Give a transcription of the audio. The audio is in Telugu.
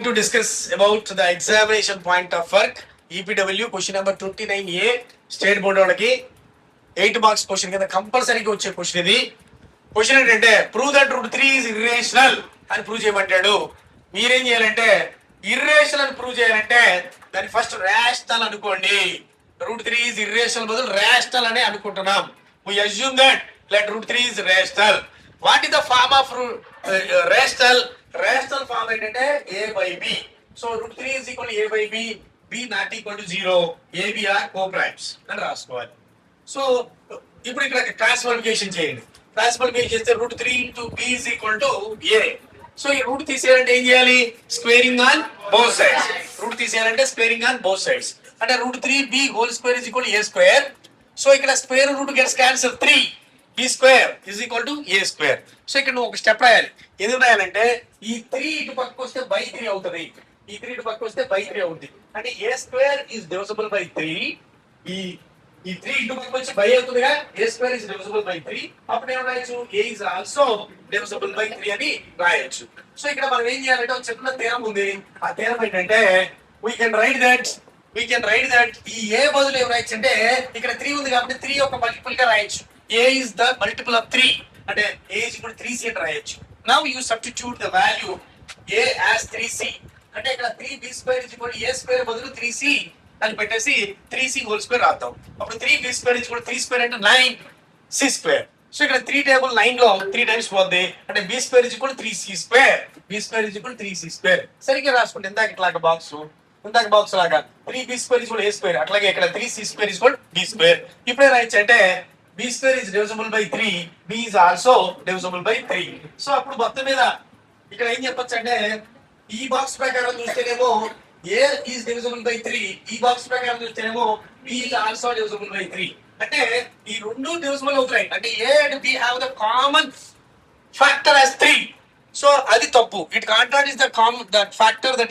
To discuss about the examination point of work, EPW question number 29A state board వాళ్ళకి 8 మార్క్స్ క్వశ్చన్ కింద కంపల్సరీగా వచ్చే క్వశ్చన్ ఇది. క్వశ్చన్ ఏంటంటే prove that root 3 is irrational అని ప్రూవ్ చేయమంటాడు. మీరేం చేయాలంటే ఇర్రేషనల్ అని ప్రూవ్ చేయాలంటే దాన్ని ఫస్ట్ రేషనల్ అనుకోండి. రూట్ 3 ఈజ్ ఇర్రేషనల్ బదులు రేషనల్ అని అనుకుంటున్నాం. We assume that let root 3 is rational. What is the form of rational? Rational form ఏంటంటే a by b. So root 3 is equal to a by b, b not equal to 0, a b are co-primes అని రాసుకోవాలి. సో ఇప్పుడు ఇక్కడ క్రాస్ మల్టిప్లికేషన్ చేయండి. క్రాస్ మల్టిప్లికేషన్ చేస్తే root 3 into b is equal to a. So ఈ రూట్ తీసేయాలంటే ఏం చేయాలి? Squaring on both sides. Root తీసేయాలంటే స్క్వేరింగ్ ఆన్ బోత్ సైడ్స్. అంటే root 3b whole square is equal to a square. So ఇక్కడ square root gets cancel 3 b square is equal to a square. So ఇక్కడ నువ్వు ఒక స్టెప్ రాయాలి. ఎందుకు రాయాలంటే ఈ 3 ఇటు పక్కకు వస్తే బై 3 అవుతుంది. ఈ 3 ఇటు పక్కకు వస్తే బై 3 అవుతుంది. అంటే a square is divisible by 3. ఈ 3 ఇటు పక్కకు వచ్చి బై అవుతుందిగా, a square is divisible by 3. అప్పుడు ఏం రాయొచ్చు? a is also divisible by 3 అని రాయొచ్చు. సో ఇక్కడ మనం ఏం చేయాలంటే ఒక చిన్న థీరం ఉంది. ఆ థీరం ఏంటంటే we can write that ఈ a బదులు ఏం రాయొచ్చు అంటే ఇక్కడ 3 ఉంది కాబట్టి 3 యొక్క మల్టిపుల్ గా రాయొచ్చు. a is the multiple of 3 అంటే a is equal to 3c అని రాయొచ్చు. Now you substitute the value a as 3c అంటే ఇక్కడ 3b square is equal to a square బదులు 3c అని పెట్టేసి 3c హోల్ స్క్వేర్ రాద్దాం. అప్పుడు 3b square is equal to 3 square అంటే 9c square. సో ఇక్కడ 3 టేబుల్ 9 లో 3 టైమ్స్ పోద్ది అంటే b square is equal to 3c square. b square is equal to 3c square. సరిగ్గా రాసుకుంటే ఇందాక ఇట్లాగా బాక్స్ లాగా 3b square is equal to a square. అట్లాగే ఇక్కడ 3c square is equal to b square. ఇప్పుడే రాయొచ్చు అంటే b square is divisible by 3, b is also divisible by 3. So అప్పుడు మొత్తం మీద ఇక్కడ ఏం చెప్పొచ్చు అంటే ఈ బాక్స్ ప్రకారం చూస్తేనేమో a is divisible by 3, ఈ బాక్స్ ప్రకారం చూస్తేనేమో b is also divisible by 3. అంటే ఈ రెండు divisible అవుతాయి. అంటే a and b have the common factor as 3. So అది తప్పు. It contradicts the factor that